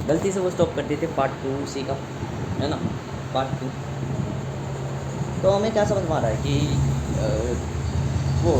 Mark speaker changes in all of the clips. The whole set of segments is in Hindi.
Speaker 1: गलती से वो स्टॉप कर देते पार्ट 2 उसी का, है ना, पार्ट 2। तो हमें क्या समझ में आ रहा है कि वो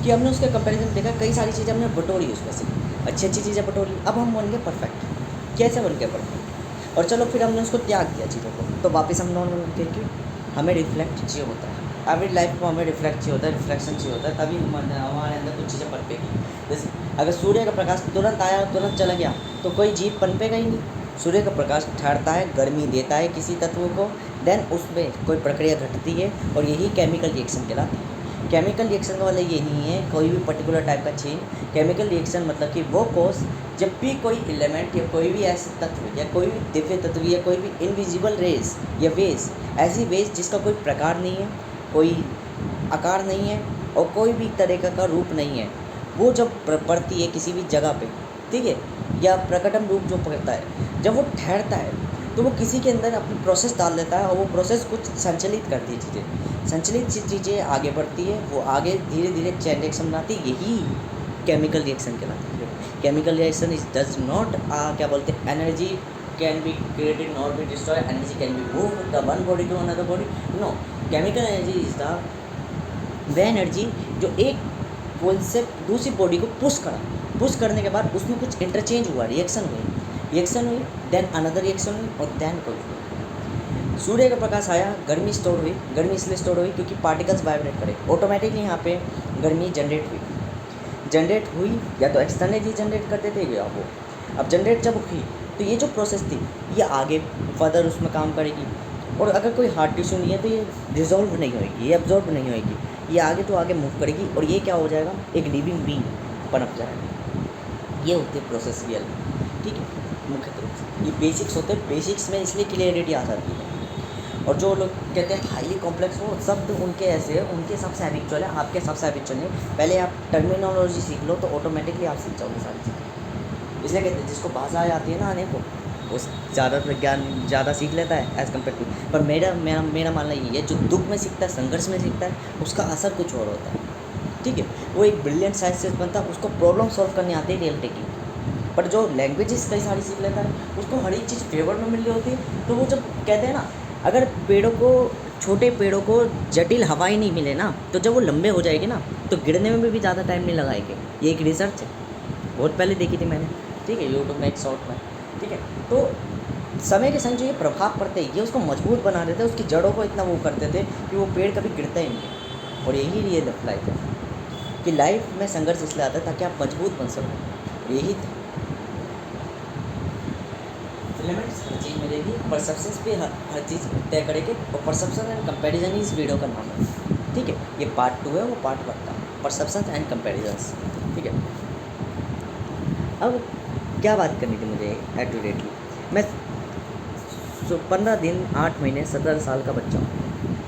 Speaker 1: कि हमने उसके कंपैरिजन देखा, कई सारी चीज़ें हमने बटोरी उसमें से, अच्छी अच्छी चीज़ें बटोरी, अब हम बन गए परफेक्ट। कैसे बन गए परफेक्ट? और चलो फिर हमने उसको त्याग दिया चीज़ों को, तो वापस हम नॉर्मल बन गए। क्यों? हमें रिफ्लेक्ट चाहिए होता है, एवरी लाइफ को हमें रिफ्लेक्ट चाहिए होता है, रिफ्लेक्शन चाहिए होता है, तभी हमारे अंदर कुछ चीज़ें पनपेगी। जैसे अगर सूर्य का प्रकाश तुरंत आया और तुरंत चला गया तो कोई जीव पनपेगा ही नहीं। सूर्य का प्रकाश ठहरता है, गर्मी देता है किसी तत्व को, देन उसमें कोई प्रक्रिया घटती है और यही केमिकल रिएक्शन कहलाती है। केमिकल रिएक्शन का मतलब ये नहीं है कोई भी पर्टिकुलर टाइप का चेंज। केमिकल रिएक्शन मतलब कि वो कोर्स जब भी कोई एलिमेंट या कोई भी ऐसे तत्व या कोई भी दिव्य तत्व या कोई भी इनविजिबल रेज या वेज, ऐसी वेज जिसका कोई प्रकार नहीं है, कोई आकार नहीं है और कोई भी तरीक़ा का रूप नहीं है, वो जब पड़ती है किसी भी जगह पे, ठीक है, या प्रकटम रूप जो पकड़ता है, जब वो ठहरता है तो वो किसी के अंदर अपनी प्रोसेस डाल देता है और वो प्रोसेस कुछ संचालित करती है चीज़ें, संचालित चीज़ें आगे बढ़ती है, वो आगे धीरे धीरे चेन रिएक्शन बनाती है, यही केमिकल रिएक्शन कहलाती है। Chemical reaction is does not क्या बोलते हैं, energy can be created not be destroy, energy can be move the one body to another body, no, chemical energy is the वह एनर्जी जो एक पोल से दूसरी बॉडी को पुश करने के बाद उसमें कुछ इंटरचेंज हुआ, रिएक्शन हुई, देन अनदर रिएक्शन हुई और देन कोई हुई। सूर्य का प्रकाश आया, गर्मी स्टोर हुई, गर्मी इसलिए स्टोर हुई क्योंकि पार्टिकल्स वाइब्रेट करे, ऑटोमेटिकली यहाँ पे गर्मी जनरेट हुई या तो एक्सटर्नली जनरेट करते थे या वो। अब जनरेट जब हुई तो ये जो प्रोसेस थी ये आगे फर्दर उसमें काम करेगी, और अगर कोई हार्ट टिश्यू नहीं है तो ये डिज़ोल्व नहीं होएगी, ये एब्जॉर्ब नहीं होएगी, ये आगे तो आगे मूव करेगी और ये क्या हो जाएगा, एक लिविंग बीइंग पनप जाएगा। ये होती है प्रोसेस रियल, ठीक है, मुख्य रूप से ये बेसिक्स होते हैं। बेसिक्स में इसलिए क्लियरिटी आ जाती है, और जो लोग कहते हैं हाईली कॉम्प्लेक्स, वो शब्द उनके ऐसे उनके सबसे हैबिचुअल है, आपके सबसे हैबिचुअल नहीं। पहले आप टर्मिनोलॉजी सीख लो तो ऑटोमेटिकली आप सीख जाओगे सारी चीज़ें। इसलिए कहते हैं जिसको भाषा आती है ना आने को, वो ज़्यादातर ज्ञान ज़्यादा सीख लेता है एज़ कम्पेयर टू। पर मेरा मानना ये है, जो दुख में सीखता है, संघर्ष में सीखता है, उसका असर कुछ और होता है, ठीक है, वो एक ब्रिलियंट साइंटिस्ट बनता है, उसको प्रॉब्लम सॉल्व करने आती है रियलिटी की। पर जो लैंग्वेजेस कई सारी सीख लेता है, उसको हर एक चीज़ फेवर में मिल रही होती है, तो वो जब कहते हैं ना, अगर छोटे पेड़ों को जटिल हवाएं नहीं मिले ना, तो जब वो लंबे हो जाएंगे ना तो गिरने में भी ज़्यादा टाइम नहीं लगाएंगे। ये एक रिसर्च है, बहुत पहले देखी थी मैंने, ठीक है, यूट्यूब में एक शॉर्ट में, ठीक है। तो समय के संग जो ये प्रभाव पड़ते हैं, ये उसको मजबूत बना देते हैं, उसकी जड़ों को इतना वो करते थे कि वो पेड़ कभी गिरता ही नहीं। और यही रियल लाइफ है कि लाइफ में संघर्ष इसलिए आता है ताकि आप मजबूत बन सको, यही था। एलिमेंट्स हर चीज़ मिलेगी, परसेप्शंस भी हर चीज़ तय करेंगे, और परसेप्शन एंड कंपैरिजन ही इस वीडियो का नाम है, ठीक है। ये पार्ट 2 है, वो पार्ट 1 था, परसेप्शंस एंड कंपैरिजन्स, ठीक है। अब क्या बात करनी थी मुझे एक्यूरेटली, मैं 15 दिन 8 महीने 17 साल का बच्चा हूँ,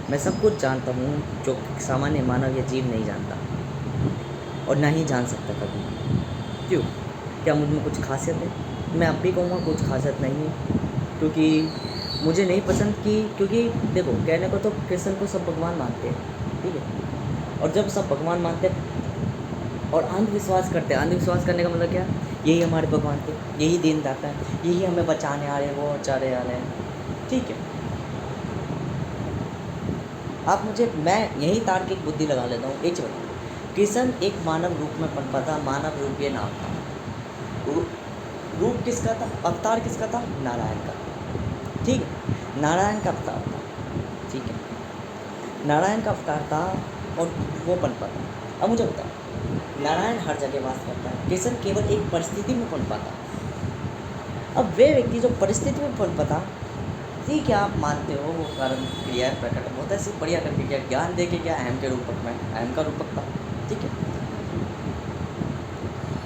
Speaker 1: मैं सब कुछ जानता हूँ जो सामान्य मानव या जीव नहीं जानता और ना ही जान सकता कभी। क्यों? क्या मुझ में कुछ खासियत है? मैं अब भी कहूँगा कुछ खासियत नहीं है, क्योंकि मुझे नहीं पसंद क्योंकि देखो, कहने को तो कृष्ण को सब भगवान मानते हैं, ठीक है, और जब सब भगवान मानते हैं और अंधविश्वास करते हैं, अंधविश्वास करने का मतलब क्या, यही हमारे भगवान थे, यही दिन दाता है, यही हमें बचाने आ रहे हैं, वो बचाने आ रहे हैं, ठीक है। मैं यही तार्किक बुद्धि लगा लेता हूँ। एक चीज़ बताऊँ, कृष्ण एक मानव रूप में पनपा था, मानव रूप ये नाम था, रूप किसका था, अवतार किसका था, नारायण का, ठीक है, नारायण का अवतार था, ठीक है, नारायण का अवतार था और वो पनपा था। अब मुझे बताओ, नारायण हर जगह वास करता है, कृष्ण केवल एक परिस्थिति में पनपा था। अब वे व्यक्ति जो परिस्थिति में पनपा था, ठीक है, आप मानते हो वो कारण क्रिया प्रकट होता है, सिर्फ बढ़िया करके क्या, ज्ञान दे के क्या, अहम के रूपक में, अहम का रूपक था, ठीक है,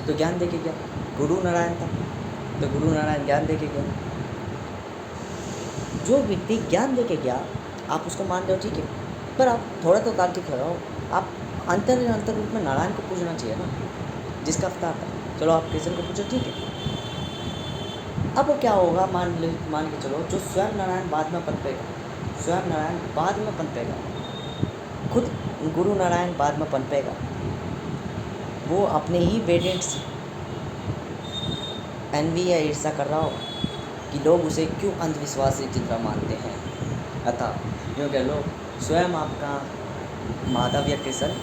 Speaker 1: तो ज्ञान दे के क्या, गुरु नारायण था, तो गुरु नारायण ज्ञान दे के गया। जो व्यक्ति ज्ञान दे के गया आप उसको मान रहे हो, ठीक है, पर आप थोड़ा तो तार्किक लगाओ, आप अंतर रूप में नारायण को पूछना चाहिए ना, जिसका अवतार था। चलो आप कृष्ण को पूछो, ठीक है, अब वो क्या होगा, मान के चलो, जो स्वयं नारायण बाद में पनपेगा, स्वयं नारायण बाद में पनपेगा, खुद गुरु नारायण बाद में पनपेगा, वो अपने ही वेरिएंट्स एनवी या ईर्षा कर रहा होगा, कि लोग उसे क्यों अंधविश्वास की तरह मानते हैं। अतः यूँ कह लो, स्वयं आपका माधव या किशन,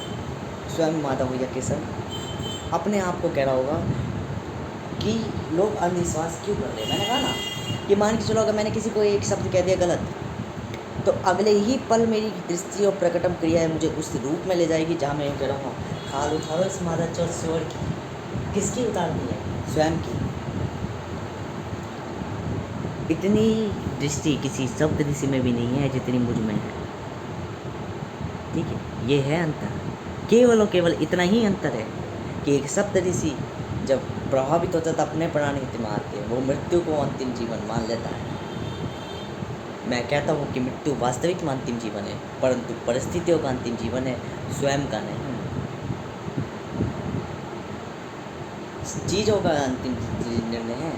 Speaker 1: स्वयं माधव या किशन अपने आप को कह रहा होगा कि लोग अंधविश्वास क्यों कर रहे हैं। मैंने कहा ना कि मान के चलो, अगर मैंने किसी को एक शब्द कह दिया गलत, तो अगले ही पल मेरी दृष्टि और प्रकटम क्रिया है मुझे उस रूप में ले जाएगी जहाँ मैं यूँ कह रहा हूँ, खाल उतारो इस मादा चौथ स्वर की। किसकी उतारनी है? स्वयं की। इतनी दृष्टि किसी शब्द ऋषि में भी नहीं है जितनी मुझ में है। ठीक है, ये है अंतर। केवल और केवल इतना ही अंतर है कि एक शब्द ऋषि जब प्रभावित होता है तो अपने प्राण हित में आते हैं, वो मृत्यु को अंतिम जीवन मान लेता है। मैं कहता हूँ कि मृत्यु वास्तविक में अंतिम जीवन है, परंतु परिस्थितियों का अंतिम जीवन है, स्वयं का नहीं। चीज़ों का अंतिम निर्णय है,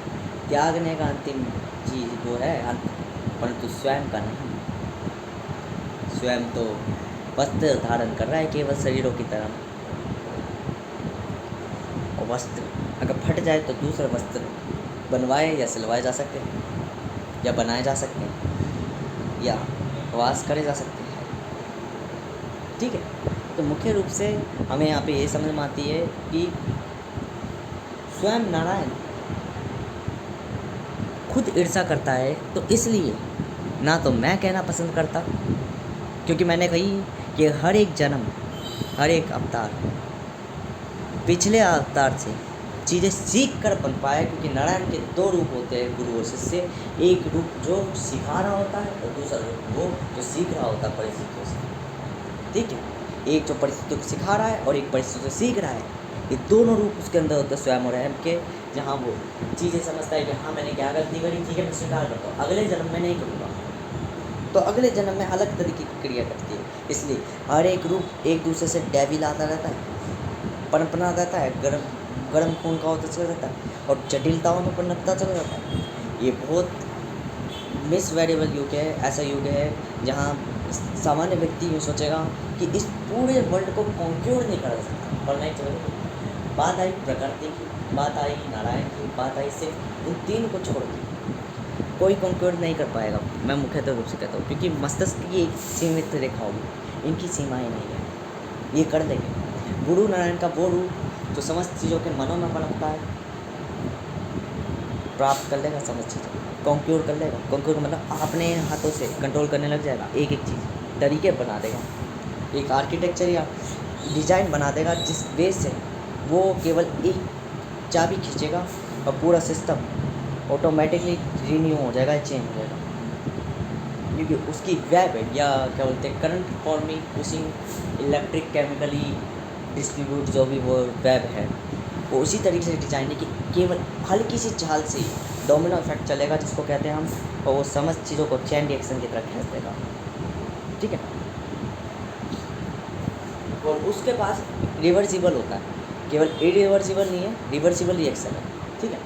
Speaker 1: त्यागने का अंतिम चीज वो है अंत, परंतु स्वयं का नहीं। स्वयं तो वस्त्र धारण कर रहा है केवल शरीरों की तरह, और वस्त्र अगर फट जाए तो दूसरा वस्त्र बनवाए या सिलवाए जा सकते हैं, या बनाए जा सकते हैं, या वास करे जा सकते हैं। ठीक है, तो मुख्य रूप से हमें यहाँ पे ये समझ में आती है कि स्वयं नारायण खुद ईर्षा करता है, तो इसलिए ना तो मैं कहना पसंद करता, क्योंकि मैंने कही कि हर एक जन्म, हर एक अवतार पिछले अवतार से चीज़ें सीख कर बन पाया, क्योंकि नारायण के दो रूप होते हैं, गुरु और शिष्य। एक रूप जो सिखा रहा होता है और दूसरा रूप वो जो सीख रहा होता है परिस्थितियों से। ठीक है, एक जो परिस्थितियों को सिखा रहा है और एक परिस्थितियों से सीख रहा है, ये दोनों रूप उसके अंदर होते हैं स्वयं और अहम के, जहाँ वो चीज़ें समझता है कि हाँ मैंने क्या गलती करी, ठीक है मैं स्वीकार करता हूँ, अगले जन्म में नहीं करूँगा, तो अगले जन्म में अलग तरीके की क्रिया करती है। इसलिए हर एक रूप एक दूसरे से डेविल आता रहता है, पनपना रहता है, गर्म खून का होता चला जाता है, और जटिलताओं में पनपता चला जाता है। ये बहुत मिस वेरिएबल युग है, ऐसा युग है जहाँ सामान्य व्यक्ति यूँ सोचेगा कि इस पूरे वर्ल्ड को कॉन्क्योर नहीं कर सकता, और नहीं चलेगा। बात आई प्रकृति की, बात आई नारायण की, बात आई सिर्फ उन तीन को छोड़ के कोई कॉन्क्योर नहीं कर पाएगा। मैं मुख्यतः रूप से कहता हूँ, क्योंकि मस्तिष्क की एक सीमित रेखा होगी, इनकी सीमाएँ नहीं है, ये कर देंगे। गुरु नारायण का वो रूप जो समस्त चीज़ों के मनों में पनपता है, प्राप्त कर लेगा समस्त चीज़ों, कॉन्क्योर कर लेगा। कॉन्क्योर मतलब अपने हाथों से कंट्रोल करने लग जाएगा, एक एक चीज़ तरीके बना देगा, एक आर्किटेक्चर या डिज़ाइन बना देगा जिस बेस से वो केवल एक चाबी खींचेगा और पूरा सिस्टम ऑटोमेटिकली रीन्यू हो जाएगा, चेंज हो जाएगा, क्योंकि उसकी वेब है, या क्या बोलते हैं current forming pushing electric chemically distribute, जो भी वो वेब है वो उसी तरीके से डिजाइन है कि केवल हल्की सी चाल से डोमिनो इफेक्ट चलेगा, जिसको कहते हैं हम, और वो समस्त चीज़ों को चेन रिएक्शन की तरह खींच देगा। ठीक है, और उसके पास रिवर्सिबल होता है, केवल इरिवर्सिबल नहीं है, रिवर्सिबल रिएक्शन है। ठीक है,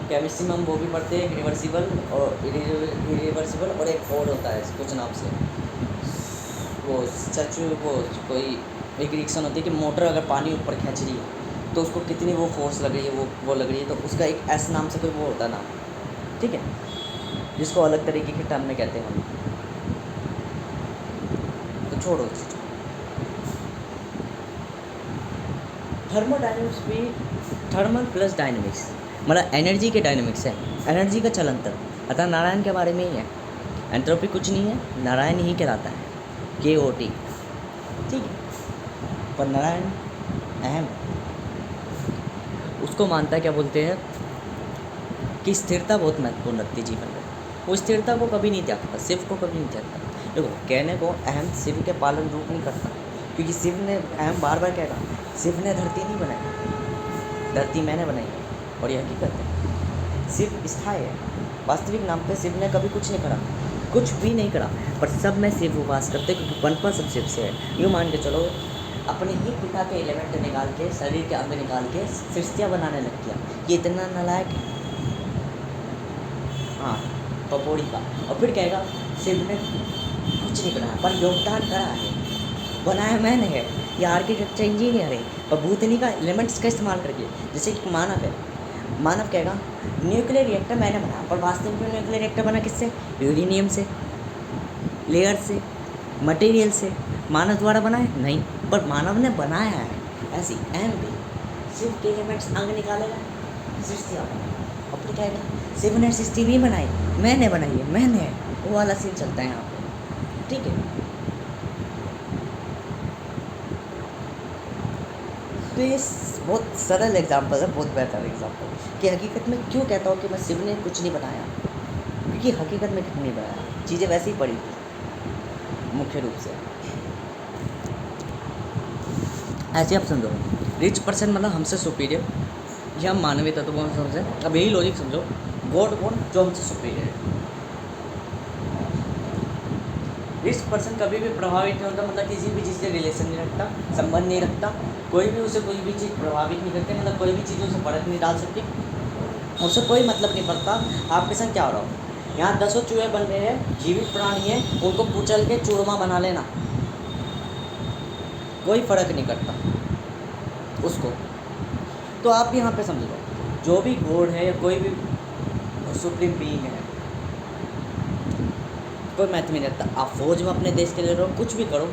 Speaker 1: केमिस्ट्री में हम वो भी पढ़ते हैं, रिवर्सिबल और इरिवर्सिबल, और एक और होता है कुछ नाम से, वो सच वो कोई एक रिएक्शन होती है कि मोटर अगर पानी ऊपर खींच रही है तो उसको कितनी वो फोर्स लग रही है, वो लग रही है, तो उसका एक ऐसा नाम से कोई वो होता है नाम। ठीक है, जिसको अलग तरीके के टर्म में कहते हैं हम, तो छोड़ो। थर्मोडाइनमिक्स भी थर्मल प्लस डायनेमिक्स मतलब एनर्जी के डायनेमिक्स है, एनर्जी का चलंतर। अतः नारायण के बारे में ही है, एंट्रोपी कुछ नहीं है, नारायण ही कहलाता है, KOT। ठीक है, पर नारायण अहम उसको मानता है, क्या बोलते हैं कि स्थिरता बहुत महत्वपूर्ण रखती है जीवन में, वो स्थिरता को कभी नहीं त्यागता, शिव को कभी नहीं त्यागता। देखो कहने को अहम शिव के पालन रूप नहीं करता, क्योंकि शिव ने अहम बार बार कहेगा, शिव ने धरती नहीं बनाई, धरती मैंने बनाई है, और यह हकीकत है। शिव स्थायी है, वास्तविक नाम पे शिव ने कभी कुछ नहीं करा, कुछ भी नहीं करा, पर सब में शिव उपवास करते, क्योंकि पनपा सब शिव से है। यूँ मान के चलो, अपने ही पिता के एलिमेंट निकाल के, शरीर के अंग निकाल के सृष्टियाँ बनाने लग गया, ये इतना नालायक है। हाँ, पपौड़ी का, और फिर कहेगा शिव ने कुछ नहीं बनाया, पर योगदान करा है, बनाया मैंने है, ये आर्किटेक्चर इंजीनियर है, और भूतनी का एलिमेंट्स का इस्तेमाल करके, जैसे कि मानव है, मानव कहेगा न्यूक्लियर रिएक्टर मैंने बनाया, पर वास्तविक में न्यूक्लियर रिएक्टर बना किससे? यूरेनियम से, लेयर से, मटेरियल से। मानव द्वारा बना है? नहीं, पर मानव ने बनाया है। ऐसी एम भी सिर्फ के एलिमेंट्स अंग निकालेगा, सृष्टि अपनी कहेगा शिव ने सृष्टि नहीं बनाई, मैंने बनाई है, मैंने। वो वाला सीन चलता है यहाँ पे, ठीक है। तो ये बहुत सरल एग्जाम्पल है, बहुत बेहतर एग्जाम्पल कि हकीकत में क्यों कहता हूँ कि मैं शिव ने कुछ नहीं बनाया, क्योंकि हकीकत में कुछ नहीं बनाया, चीज़ें वैसे ही पड़ी थी मुख्य रूप से। ऐसे आप समझो, रिच पर्सन मतलब हमसे सुपीरियर, या हम मानवीय तत्व को समझे। अब यही लॉजिक समझो, गॉड कौन? जो हमसे सुपीरियर है। रिच पर्सन कभी भी प्रभावित नहीं होता, मतलब किसी भी चीज़ से रिलेशन नहीं रखता, संबंध नहीं रखता, कोई भी उसे कोई भी चीज़ प्रभावित नहीं करती, मतलब कोई भी चीज़ उसे फर्क नहीं डाल सकती, उससे कोई मतलब नहीं पड़ता आपके संग क्या हो रहा हो। यहाँ 10 चूहे बन रहे हैं, जीवित प्राणी है, उनको कुचल के चूरमा बना लेना, कोई फर्क नहीं करता उसको। तो आप यहाँ पे समझ लो, जो भी गॉड है या कोई भी सुप्रीम बीइंग है, कोई महत्व नहीं रखता। आप फौज में अपने देश के लिए रहो, कुछ भी करो,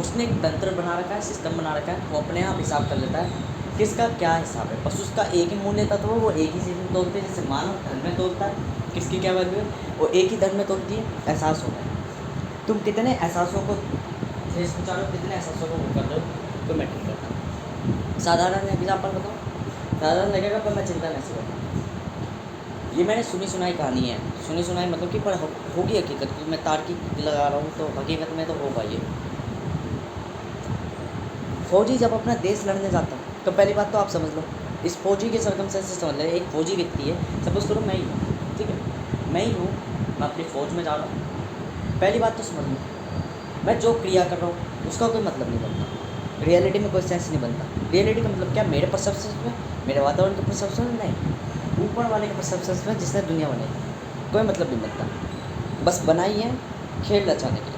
Speaker 1: उसने एक तंत्र बना रखा है, सिस्टम बना रखा है, वो अपने आप हिसाब कर लेता है किसका क्या हिसाब है। बस उसका एक ही मूल्य तत्व है, वो एक ही चीज़ में तोलते हैं। जैसे मानव धर्म में तोलता है, किसकी क्या वैल्यू है, वो एक ही धर्म में तोलती है, एहसास होता है। तुम कितने एहसासों को ठेस पहुँचा रहे हो, कितने एहसासों को वो कर रहे हो, कोई मैटर नहीं करता। साधारण एग्जाम्पल बताओ, साधारण लगेगा पर मैं चिंता नहीं करता। ये मैंने सुनी सुनाई कहानी है, सुनी सुनाई मतलब कि पर होगी हकीकत, क्योंकि मैं तार्किक लगा रहा हूँ, तो हकीकत में तो होगा ये। फौजी जब अपना देश लड़ने जाता है, तो पहली बात तो आप समझ लो, इस फौजी के सर्कमस्टेंसेस समझ ले। एक फौजी व्यक्ति है, सपोज करो मैं ही हूँ, ठीक है, मैं ही हूँ, मैं अपनी फ़ौज में जा रहा हूँ। पहली बात तो समझ लो, मैं जो क्रिया कर रहा हूँ उसका कोई मतलब नहीं बनता, रियलिटी में कोई सेंस नहीं बनता। रियलिटी का मतलब क्या? मेरे परसेप्शन में, मेरे वातावरण के परसेप्शन में नहीं, ऊपर वाले के परसेप्शन में, जिसने दुनिया बनाई, कोई मतलब नहीं बनता। बस बनाई है खेल रचाने के लिए।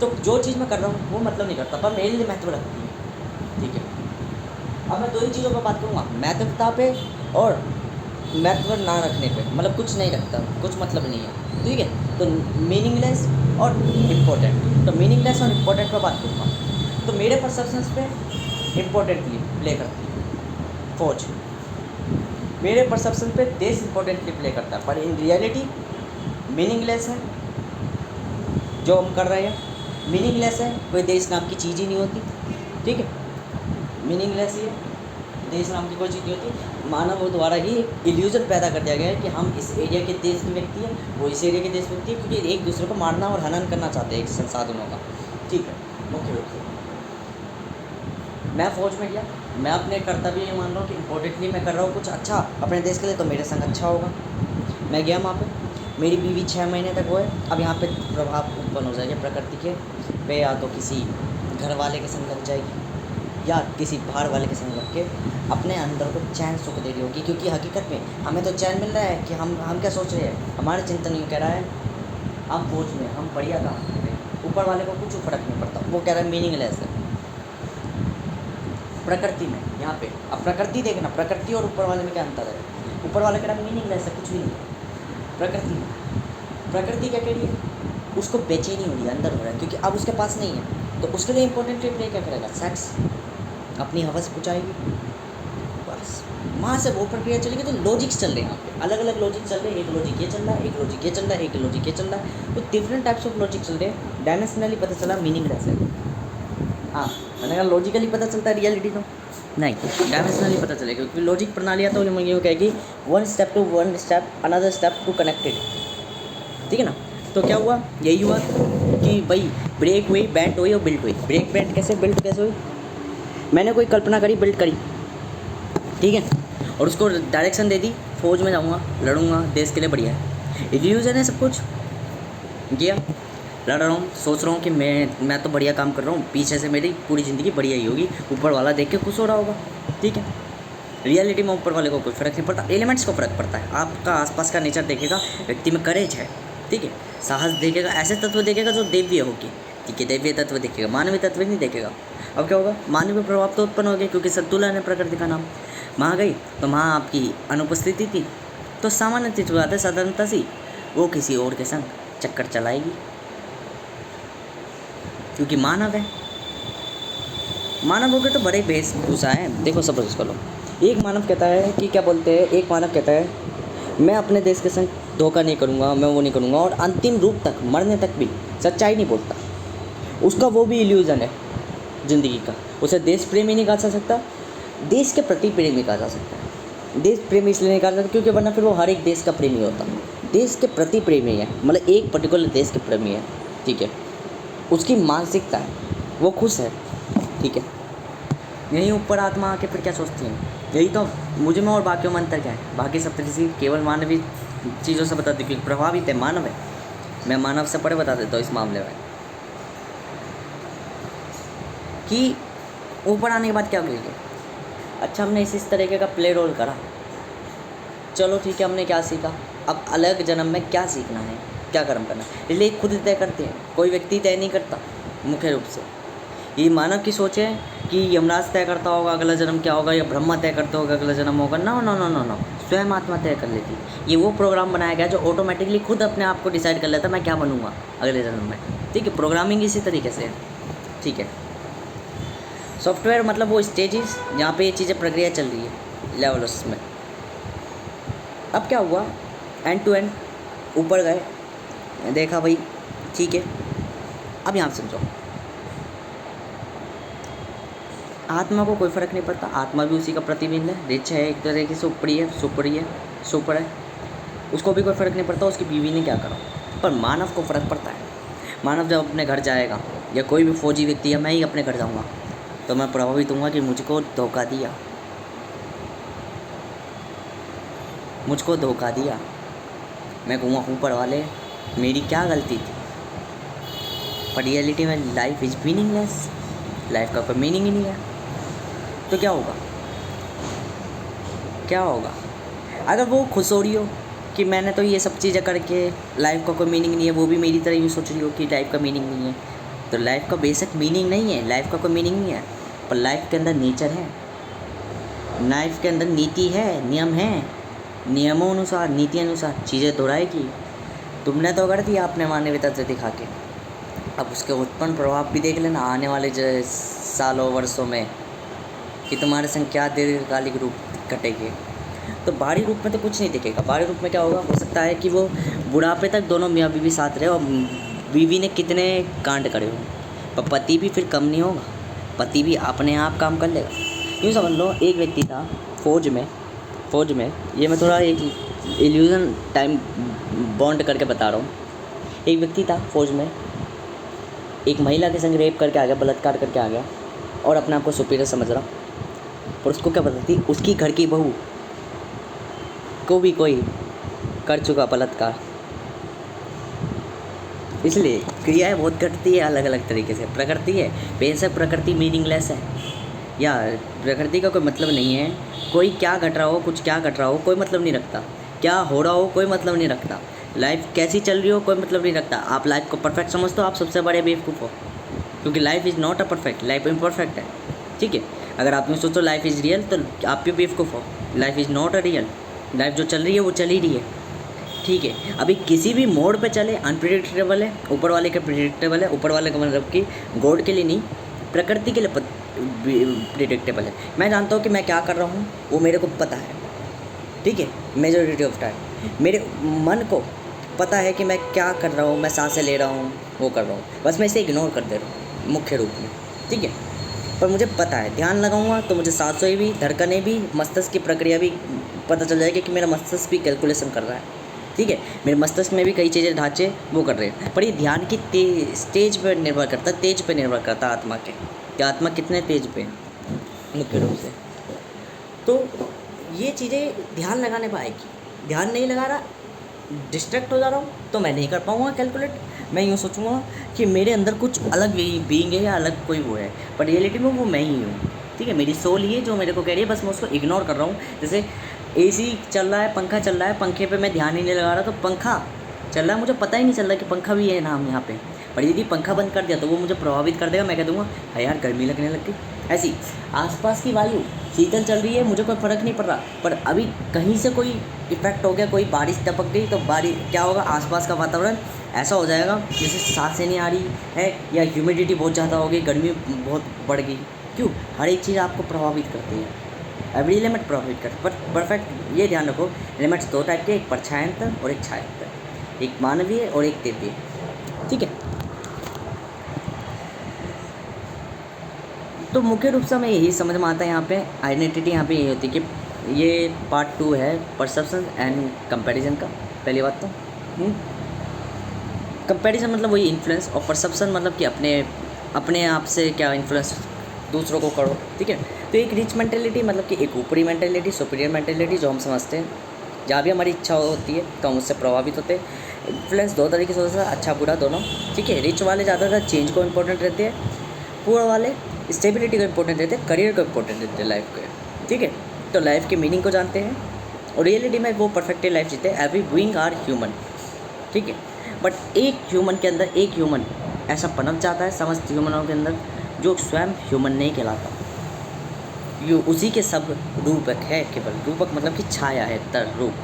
Speaker 1: तो जो चीज़ मैं कर रहा हूँ वो मतलब नहीं करता, पर मेरे लिए महत्व रखती है, ठीक है। अब मैं दो ही चीज़ों पर बात करूँगा, महत्वता पे और महत्व ना रखने पे, मतलब कुछ नहीं रखता, कुछ मतलब नहीं है, ठीक है। तो मीनिंगलेस और इम्पोर्टेंट, तो मीनिंगलेस और इम्पोर्टेंट पर बात करूँगा। तो मेरे परसेप्शंस पे इम्पोर्टेंटली प्ले करती है फौज, मेरे परसेप्शन पे देश इम्पोर्टेंटली प्ले करता है, पर इन रियलिटी मीनिंगलेस है जो हम कर रहे हैं, मीनिंगलेस है, कोई देश नाम की चीज़ ही नहीं होती, ठीक है, मीनिंगलेस ही है, देश नाम की कोई चीज़ नहीं होती। मानव द्वारा ही एक इल्यूजन पैदा कर दिया गया है कि हम इस एरिया के देश के व्यक्ति हैं, वो इस एरिया के देश व्यक्ति है, क्योंकि एक दूसरे को मारना और हनन करना चाहते हैं एक संसाधनों का, ठीक है। मुख्य रूप से मैं फौज में गया, मैं अपने कर्तव्य ये मान रहा हूँ कि इम्पोर्टेंटली मैं कर रहा हूँ कुछ अच्छा अपने देश के लिए, तो मेरे संग अच्छा होगा। मैं गया वहाँ पे, मेरी बीवी 6 महीने तक वो है। अब यहाँ पे प्रभाव उत्पन्न हो जाएगा प्रकृति के पे, या तो किसी घर वाले के संग लग जाएगी, या किसी बाहर वाले के संग लग के अपने अंदर को चैन सुख दे रही होगी, क्योंकि हकीकत में हमें तो चैन मिल रहा है कि हम क्या सोच रहे हैं, हमारे चिंतन यूँ कह रहा है हम फौज में हम बढ़िया काम कर रहे हैं, ऊपर वाले को कुछ फ़र्क नहीं पड़ता, वो कह रहा है मीनिंगलेस है। प्रकृति में यहाँ पे अब प्रकृति देखना, प्रकृति और ऊपर वाले में क्या अंतर है? ऊपर वाले कह रहा है मीनिंगलेस है, कुछ भी नहीं है। प्रकृति क्या कह रही है? उसको बेचैनी हो रही है, अंदर हो रहा है, क्योंकि अब उसके पास नहीं है, तो उसके लिए इंपॉर्टेंट प्ले क्या करेगा? सेक्स, अपनी हवस पुचाएगी, बस वहाँ से वो प्रक्रिया चलेगी। तो लॉजिक्स चल रहे हैं यहाँ पे, अलग अलग लॉजिक चल रहे हैं, एक लॉजिक ये चल रहा है, एक लॉजिक ये चल रहा है, एक लॉजिक ये चल रहा है, तो डिफरेंट टाइप्स ऑफ लॉजिक चल रहे हैं। डायमेंशनली पता चला मीनिंगलेस है, हाँ मैंने कहा लॉजिकली पता चलता है, रियलिटी तो नहीं, डायमेंशनली पता चलेगा, क्योंकि लॉजिक प्रणालियाँ तो ये कहेगी one step to one step another step to connected, ठीक है ना। तो क्या हुआ? यही हुआ कि भाई ब्रेक हुई, बैंड हुई और बिल्ट हुई। ब्रेक बैंड कैसे, बिल्ट कैसे हुई? मैंने कोई कल्पना करी, बिल्ट करी, ठीक है, और उसको डायरेक्शन दे दी, फौज में जाऊँगा, लड़ूंगा, देश के लिए बढ़िया है, इल्यूजन है सब कुछ, गया लड़ रहा हूँ, सोच रहा हूँ कि मैं तो बढ़िया काम कर रहा हूँ, पीछे से मेरी पूरी ज़िंदगी बढ़िया ही होगी, ऊपर वाला देख के खुश हो रहा होगा, ठीक है। रियलिटी में ऊपर वाले को कोई फ़र्क नहीं पड़ता, एलिमेंट्स को फ़र्क पड़ता है। आपका आसपास का नेचर देखेगा, व्यक्ति में करेज है, ठीक है, साहस देखेगा, ऐसे तत्व देखेगा जो देवीय होगी, ठीक है, देवीय तत्व देखेगा, मानवीय तत्व नहीं देखेगा। अब क्या होगा? मानवीय प्रभाव तो उत्पन्न हो गया, क्योंकि संतुलन है प्रकृति का नाम। वहाँ गई तो वहाँ आपकी अनुपस्थिति थी, तो सामान्य सी बात है, साधारणता सी वो किसी और के संग चक्कर चलाएगी, क्योंकि मानव है। मानव हो गए तो बड़े वेशभूषा है। देखो सपोज करो, एक मानव कहता है कि क्या बोलते हैं, एक मानव कहता है मैं अपने देश के संग धोखा नहीं करूँगा, मैं वो नहीं करूँगा, और अंतिम रूप तक मरने तक भी सच्चाई नहीं बोलता। उसका वो भी इल्यूज़न है ज़िंदगी का। उसे देश प्रेमी नहीं कहा जा सकता, देश के प्रति प्रेमी कहा जा सकता है। देश प्रेमी इसलिए नहीं कहा जा सकता क्योंकि वरना फिर वो हर एक देश का प्रेमी होता। देश के प्रति प्रेमी है, मतलब एक पर्टिकुलर देश के प्रेमी है, ठीक है। उसकी मानसिकता है, वो खुश है, ठीक है। यहीं ऊपर आत्मा आके फिर क्या सोचती है, यही तो मुझे में और बाकियों में अंतर क्या है। बाकी सब किसी केवल मानवीय चीज़ों से बता दी क्योंकि प्रभावित है, मानव है। मैं मानव से पढ़े बता देता हूँ इस मामले में कि ऊपर आने के बाद क्या करेंगे। अच्छा, हमने इस तरीके का प्ले रोल करा, चलो ठीक है, हमने क्या सीखा, अब अलग जन्म में क्या सीखना है, क्या कर्म करना है, इसलिए खुद तय करते हैं, कोई व्यक्ति तय नहीं करता मुख्य रूप से। ये मानव की सोच है कि यमराज तय करता होगा अगला जन्म क्या होगा, या ब्रह्मा तय करता होगा अगला जन्म होगा। No no no no no, स्वयं आत्मा तय कर लेती। ये वो प्रोग्राम बनाया गया जो ऑटोमेटिकली खुद अपने आप को डिसाइड कर लेता मैं क्या बनूंगा अगले जन्म में, ठीक है। प्रोग्रामिंग इसी तरीके से है, ठीक है। सॉफ्टवेयर मतलब वो स्टेजेस जहाँ पे ये चीज़ें प्रक्रिया चल रही है लेवल्स में। अब क्या हुआ, एंड टू एंड ऊपर गए, देखा भाई ठीक है। अब यहाँ समझो, आत्मा को कोई फ़र्क नहीं पड़ता, आत्मा भी उसी का प्रतिबिंब है, रिच है, एक तरीके से ऊपरी है, सुपर है, उसको भी कोई फ़र्क नहीं पड़ता उसकी बीवी ने क्या करा। पर मानव को फ़र्क पड़ता है। मानव जब अपने घर जाएगा, या कोई भी फौजी व्यक्ति है, मैं ही अपने घर जाऊँगा तो मैं प्रभावित हूँगा कि मुझको धोखा दिया, मुझको धोखा दिया। मैं कहूँगा ऊपर वाले मेरी क्या गलती थी। पर रियलिटी में लाइफ इज़ मीनिंगलेस, लाइफ का कोई मीनिंग ही नहीं है। तो क्या होगा, क्या होगा अगर वो खुश हो रही हो कि मैंने तो ये सब चीज़ें करके लाइफ का कोई मीनिंग नहीं है, वो भी मेरी तरह यूँ सोच रही हो कि लाइफ का मीनिंग नहीं है। तो लाइफ का बेसिक मीनिंग नहीं है, लाइफ का कोई मीनिंग नहीं है, पर लाइफ के अंदर नेचर है, लाइफ के अंदर नीति है, नियम है, नियमों अनुसार, नीति अनुसार चीज़ें दोहराएगी। तुमने तो कर दिया अपने मानवीयता से दिखा के, अब उसके उत्पन्न प्रभाव भी देख लेना आने वाले सालों वर्षों में कि तुम्हारे संग क्या दीर्घकालिक रूप कटेंगे। तो बाहरी रूप में तो कुछ नहीं दिखेगा। बाहरी रूप में क्या होगा, हो सकता है कि वो बुढ़ापे तक दोनों मियाँ बीवी साथ रहे और बीवी ने कितने कांड करे हों, पर पति भी फिर कम नहीं होगा, पति भी अपने आप काम कर लेगा। यूँ समझ लो, एक व्यक्ति था फौज में, ये मैं थोड़ा एक इल्यूजन टाइम बॉन्ड करके बता रहा हूँ। एक व्यक्ति था फौज में, एक महिला के संग रेप करके आ गया, बलात्कार करके आ गया और अपने आप को सुपीरियर समझ रहा। और उसको क्या पता थी, उसकी घर की बहू को भी कोई कर चुका बलात्कार। इसलिए क्रियाएं बहुत घटती है अलग अलग तरीके से। प्रकृति है, बेशक प्रकृति मीनिंगलेस है, या प्रकृति का कोई मतलब नहीं है। कोई क्या घट रहा हो, कुछ क्या घट रहा हो, कोई मतलब नहीं रखता। क्या हो रहा हो, कोई मतलब नहीं रखता। लाइफ कैसी चल रही हो, कोई मतलब नहीं रखता। आप लाइफ को परफेक्ट समझते हो, आप सबसे बड़े बेवकूफ़ हो, क्योंकि life is not a perfect, life imperfect है, ठीक है। अगर आप में सोचो लाइफ इज़ रियल तो आप भी बेवकूफ़ हो। Life is not a real, life जो चल रही है वो चल ही रही है, ठीक है। अभी किसी भी मोड़ पे चले अनप्रिडिक्टेबल है, ऊपर वाले के प्रिडिक्टेबल है। ऊपर वाले का मतलब कि गॉड के लिए नहीं, प्रकृति के लिए प्रिडिक्टेबल है। मैं जानता हूँ कि मैं क्या कर रहा हूँ, वो मेरे को पता है, ठीक है। मेजॉरिटी ऑफ टाइम मेरे मन को पता है कि मैं क्या कर रहा हूँ, मैं सांसें ले रहा हूँ, वो कर रहा हूँ, बस मैं इसे इग्नोर कर दे रहा हूँ मुख्य रूप में, ठीक है। पर मुझे पता है, ध्यान लगाऊंगा तो मुझे सांसें भी, धड़कनें भी, मस्तिष्क की प्रक्रिया भी पता चल जाएगी कि मेरा मस्तिष्क भी कैलकुलेशन कर रहा है, ठीक है। मेरे मस्तिष्क में भी कई चीज़ें, ढांचे वो कर रहे हैं। पर ये ध्यान की स्टेज पर निर्भर करता है, तेज पर निर्भर करता है आत्मा के, कि आत्मा कितने तेज पे मुख्य रूप से। तो ये चीज़ें ध्यान लगाने पर आएगी। ध्यान नहीं लगा रहा, डिस्ट्रैक्ट हो जा रहा हूँ, तो मैं नहीं कर पाऊँगा कैलकुलेट। मैं यूँ सोचूंगा कि मेरे अंदर कुछ अलग बीइंग है या अलग कोई वो है, पर रियलिटी में वो मैं ही हूँ, ठीक है। मेरी सोल ही है जो मेरे को कह रही है, बस मैं उसको इग्नोर कर रहा हूँ। जैसे एसी चल रहा है, पंखा चल रहा है, पंखे पे मैं ध्यान ही नहीं लगा रहा, तो पंखा चल रहा है, मुझे पता ही नहीं चल रहा कि पंखा भी है नाम यहाँ पे। पर यदि पंखा बंद कर दिया तो वो मुझे प्रभावित कर देगा, मैं कह दूँगा हाँ यार गर्मी लगने लग गई। ऐसी आसपास की वायु शीतल चल रही है, मुझे कोई फ़र्क नहीं पड़ रहा, पर अभी कहीं से कोई इफ़ेक्ट हो गया, कोई बारिश टपक गई तो बारिश क्या होगा, आसपास का वातावरण ऐसा हो जाएगा जैसे सांसें नहीं आ रही है, या ह्यूमिडिटी बहुत ज़्यादा हो गई, गर्मी बहुत बढ़ गई। क्यों? हर एक चीज़ आपको प्रभावित करती है, एवरी एलिमेंट प्रभावित करती है। पर परफेक्ट ये ध्यान रखो, एलिमेंट्स दो टाइप के, एक परछायांतर और एक छायांतर, एक मानवीय और एक दिव्य। ठीक है, तो मुख्य रूप से हमें यही समझ में आता है यहाँ पे आइडेंटिटी यहाँ पे यही होती है कि ये पार्ट 2 है परसेप्शन एंड कंपैरिजन का। पहली बात तो कंपैरिजन मतलब वही इन्फ्लुएंस, और परसेप्शन मतलब कि अपने आप से क्या इन्फ्लुएंस दूसरों को करो। ठीक है, तो एक रिच मेंटेलिटी मतलब कि एक ऊपरी मेंटेलिटी, सुपीरियर मेंटेलिटी जो हम समझते हैं, जहाँ भी हमारी इच्छा होती है तो हम उससे प्रभावित होते हैं। इन्फ्लुएंस दो तरीके से होता है, अच्छा बुरा दोनों। ठीक है, रिच वाले ज़्यादातर चेंज को इम्पोर्टेंट रहते हैं, पुअर वाले स्टेबिलिटी को इम्पोर्टेंट रहते हैं, करियर को इम्पोर्टेंट रहते हैं, लाइफ को। ठीक है, तो लाइफ के मीनिंग को जानते हैं और रियलिटी में वो परफेक्टली लाइफ जीते हैं। Every being are human. ठीक है, बट एक ह्यूमन के अंदर एक ह्यूमन ऐसा पनप जाता है समस्त ह्यूमनों के अंदर जो स्वयं ह्यूमन नहीं कहलाता, यो उसी के सब रूपक है। केवल रूपक मतलब कि छाया है, तर रूप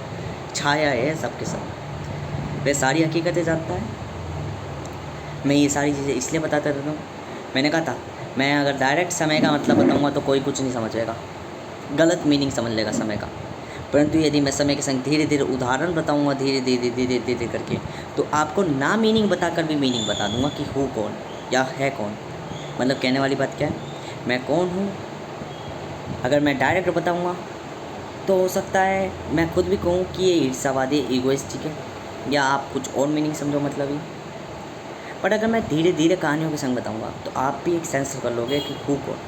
Speaker 1: छाया है सबके सब। वह सारी हकीकतें जानता है। मैं ये सारी चीज़ें इसलिए बताता रहता हूँ, मैंने कहा था मैं अगर डायरेक्ट समय का मतलब बताऊँगा तो कोई कुछ नहीं समझेगा, गलत मीनिंग समझ लेगा समय का। परंतु यदि मैं समय के संग धीरे धीरे उदाहरण बताऊँगा, धीरे धीरे धीरे धीरे करके, तो आपको ना मीनिंग बताकर भी मीनिंग बता दूँगा कि हूँ कौन या है कौन। मतलब कहने वाली बात क्या है, मैं कौन हूँ अगर मैं डायरेक्ट बताऊँगा तो हो सकता है मैं खुद भी कहूँ कि ये ईर्ष्यावादी, ईगोइस्टिक है, या आप कुछ और मीनिंग समझो मतलब ही। बट अगर मैं धीरे धीरे कहानियों के संग बताऊँगा तो आप भी एक सेंस कर लोगे कि हूँ कौन,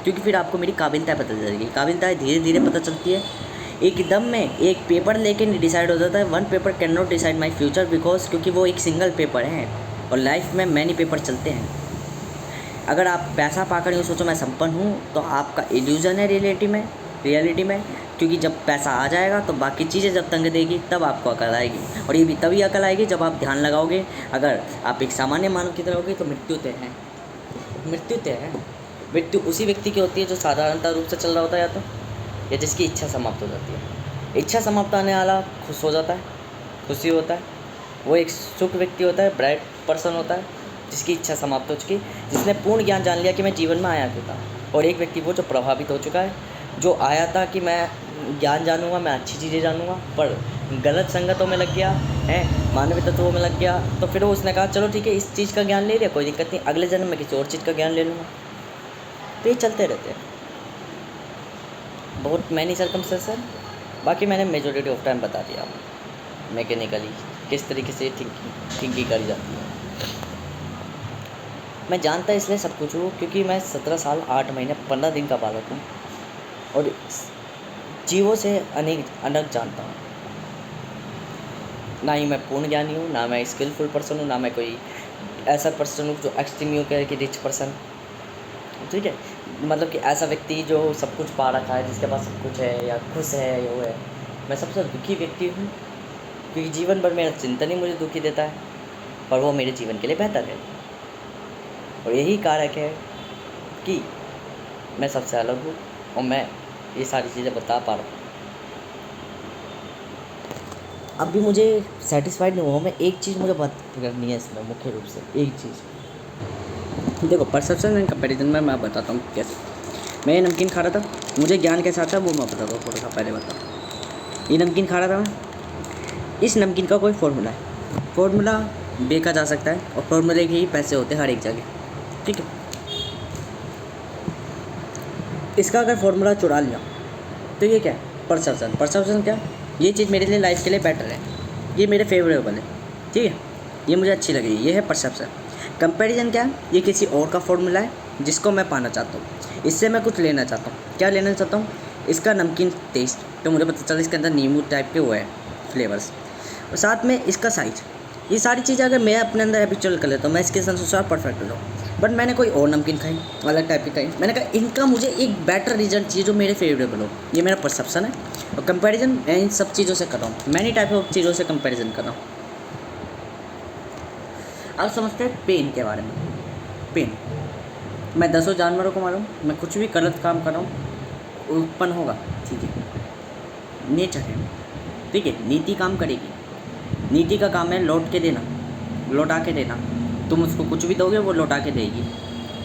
Speaker 1: क्योंकि फिर आपको मेरी काबिलियत पता चल जाएगी। काबिलियत धीरे धीरे पता चलती है, एकदम में एक पेपर लेके नहीं डिसाइड हो जाता है। One paper can not decide my future, because क्योंकि वो एक सिंगल पेपर है और लाइफ में मैनी पेपर चलते हैं। अगर आप पैसा पाकर यूँ सोचो मैं संपन्न हूँ, तो आपका इल्यूज़न है रियलिटी में, क्योंकि जब पैसा आ जाएगा तो बाकी चीज़ें जब तंग देगी तब आपको अकल आएगी, और ये भी तभी अकल आएगी जब आप ध्यान लगाओगे। अगर आप एक सामान्य मानव की तरह होगे तो मृत्यु तय है, मृत्यु तय है। मृत्यु उसी व्यक्ति की होती है जो साधारणता रूप से चल रहा होता है, या जिसकी इच्छा समाप्त हो जाती है। इच्छा समाप्त आने वाला खुश हो जाता है, खुशी होता है, वो एक सुख व्यक्ति होता है, ब्राइट पर्सन होता है जिसकी इच्छा समाप्त हो चुकी, जिसने पूर्ण ज्ञान जान लिया कि मैं जीवन में आया क्यों था। और एक व्यक्ति वो जो प्रभावित हो चुका है, जो आया था कि मैं ज्ञान जानूंगा, मैं अच्छी चीज़ें जानूंगा, पर गलत संगतों में लग गया है, मानवीय तत्वों में लग गया, तो फिर वो उसने कहा चलो ठीक है इस चीज़ का ज्ञान ले लिया, कोई दिक्कत नहीं, अगले जन्म में किसी और चीज़ का ज्ञान ले लूँगा। तो ये चलते रहते हैं, बहुत मैनी सर्कमस्टेंस है। बाकी मैंने मेजॉरिटी ऑफ टाइम बता दिया मैकेनिकली किस तरीके से थिंकिंग करी जाती है। मैं जानता इसलिए सब कुछ हूँ क्योंकि मैं 17 साल 8 महीने 15 दिन का बालक हूँ और जीवों से अनेक जानता हूँ। ना ही मैं पूर्ण ज्ञानी हूँ, ना मैं स्किलफुल पर्सन हूँ, ना मैं कोई ऐसा पर्सन हूँ जो एक्सट्रीम यू कहे कि रिच पर्सन। ठीक है, मतलब कि ऐसा व्यक्ति जो सब कुछ पा रखा है, जिसके पास सब कुछ है या खुश है या वो है। मैं सबसे दुखी व्यक्ति हूँ क्योंकि जीवन भर मेरा चिंतन ही मुझे दुखी देता है, पर वो मेरे जीवन के लिए बेहतर है। और यही कारक है कि मैं सबसे अलग हूँ और मैं ये सारी चीज़ें बता पा रहा हूँ। अब भी मुझे सेटिस्फाइड नहीं हुआ मैं, एक चीज़ मुझे बात करनी है इसमें मुख्य रूप से, एक चीज़ देखो, परसेप्शन एंड कंपैरिजन में मैं बताता हूँ कैसे। मैं ये नमकीन खा रहा था, मुझे ज्ञान कैसा आता है वो मैं बताता हूँ थोड़ा सा। पहले बताओ, ये नमकीन खा रहा था मैं, इस नमकीन का कोई फॉर्मूला है, फॉर्मूला देखा जा सकता है और फॉर्मूले के ही पैसे होते हैं हर एक जगह। ठीक है, इसका अगर फॉर्मूला चुरा लिया तो ये क्या है, परसेप्शन। परसेप्शन क्या, ये चीज़ मेरे लिए लाइफ के लिए बेटर है, ये मेरे फेवरेबल है, ठीक है, ये मुझे अच्छी लग रही है, ये है परसेप्शन। कंपैरिजन क्या है, ये किसी और का फॉर्मूला है जिसको मैं पाना चाहता हूँ, इससे मैं कुछ लेना चाहता हूँ। क्या लेना चाहता हूँ, इसका नमकीन टेस्ट, तो मुझे पता चला इसके अंदर नींबू टाइप के वो है फ्लेवर्स, और साथ में इसका साइज। ये सारी चीज़ें अगर मैं अपने अंदर हैबिचुअल कर लेता हूँ, मैं इसके अनुसार परफेक्ट हो जाऊँ। बट मैंने कोई और नमकीन खाई, अलग टाइप की खाई, मैंने कहा इनका मुझे एक बेटर रिजल्ट चाहिए जो मेरे फेवरेबल हो, ये मेरा परसेप्शन है। और कंपैरिजन मैं इन सब चीज़ों से कर रहा हूँ, मैनी टाइप ऑफ चीज़ों से कंपैरिजन कर रहा हूँ। अब समझते हैं पेन के बारे में। पेन, मैं 10 जानवरों को मारूँ, मैं कुछ भी गलत काम कर रहा हूँ, उत्पन्न होगा, ठीक है, नेचर है, ठीक है। नीति काम करेगी, नीति का काम है लौट के देना, लौटा के देना। तुम उसको कुछ भी दोगे वो लौटा के देगी,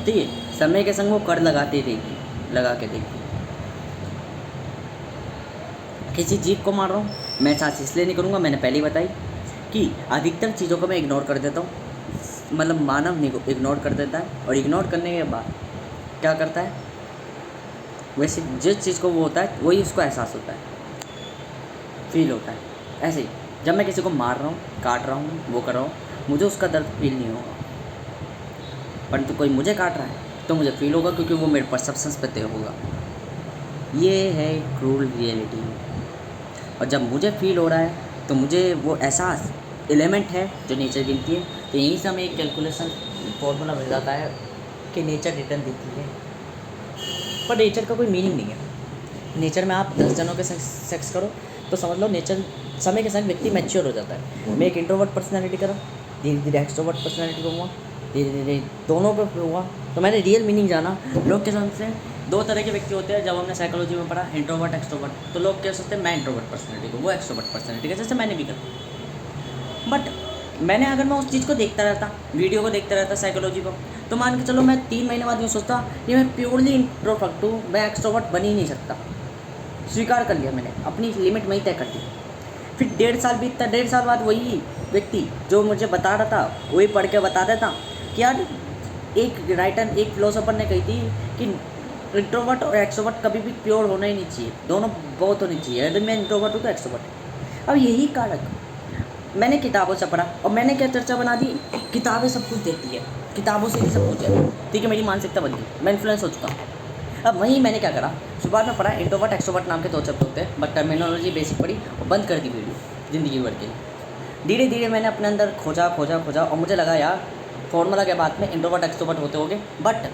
Speaker 1: ठीक है। समय के संग वो कर लगाते देगी, लगा के देगी। किसी जीव को मार रहा हूँ, मैं सांस इसलिए नहीं करूँगा, मैंने पहले ही बताई कि अधिकतर चीज़ों को मैं इग्नोर कर देता हूँ, मतलब मानव इग्नोर कर देता है, और इग्नोर करने के बाद क्या करता है, वैसे जिस चीज़ को वो होता है वही उसको एहसास होता है, फील होता है। ऐसे ही जब मैं किसी को मार रहा हूँ, काट रहा हूँ, वो कर रहा हूँ, मुझे उसका दर्द फील नहीं होगा, परंतु कोई मुझे काट रहा है तो मुझे फील होगा, क्योंकि वो मेरे परसेप्शंस पे तय होगा। ये है क्रूल रियलिटी। और जब मुझे फील हो रहा है तो मुझे वो एहसास एलिमेंट है जो नेचर गिनती है। तो यहीं से हमें एक कैलकुलेशन फॉर्मूला मिल जाता है कि नेचर रिटर्न देती है, पर नेचर का कोई मीनिंग नहीं है। नेचर में आप 10 जनों के सेक्स करो तो समझ लो नेचर समय के साथ व्यक्ति मैच्योर हो जाता है। मैं एक इंट्रोवर्ट पर्सनैलिटी करा, धीरे धीरे एक्सट्रोवर्ट पर्सनैलिटी को हुआ, धीरे धीरे दोनों पे हुआ, तो मैंने रियल मीनिंग जाना। लोग क्या समझते हैं, 2 तरह के व्यक्ति होते हैं। जब हमने साइकोलॉजी में पढ़ा इंट्रोवर्ट एक्सट्रोवर्ट, तो लोग क्या सोचते हैं, मैं इंट्रोवर्ट पर्सनैलिटी को, वो एक्सट्रोवर्ट पर्सनैलिटी का, जैसे मैंने भी करा। बट अगर मैं उस चीज़ को देखता रहता, वीडियो को देखता रहता साइकोलॉजी को, तो मान के चलो मैं 3 महीने बाद यूँ सोचता कि मैं प्योरली इंट्रोवर्ट हूँ, मैं एक्सट्रोवर्ट बन ही नहीं सकता। स्वीकार कर लिया मैंने, अपनी लिमिट वहीं तय कर दी। फिर 1.5 साल बीतता, 1.5 साल बाद वही व्यक्ति जो मुझे बता रहा था वही पढ़ के बता देता कि यार एक राइटर, एक फिलोसोफर ने कही थी कि इंट्रोवर्ट और एक्सट्रोवर्ट कभी भी प्योर होना ही नहीं चाहिए, दोनों बहुत होनी चाहिए। यदि मैं इंट्रोवर्ट हूँ तो एक्सट्रोवर्ट। अब यही कारक मैंने किताबों से पढ़ा, और मैंने क्या चर्चा बना दी, किताबें सब कुछ देती है, किताबों से ही सब कुछ है, ठीक है। मेरी मानसिकता बन गई, मैं इन्फ्लुएंस हो चुका हूँ। अब वहीं मैंने क्या करा, शुरुआत में पढ़ा इंट्रोवर्ट एक्सट्रोवर्ट नाम के 2 शब्द होते हैं, बट टर्मिनोलॉजी बेसिक पढ़ी और बंद कर दी वीडियो ज़िंदगी भर के लिए। धीरे धीरे मैंने अपने अंदर खोजा और मुझे लगा यार फॉर्मूला के बाद में इंट्रोवर्ट एक्सट्रोवर्ट होते होंगे। बट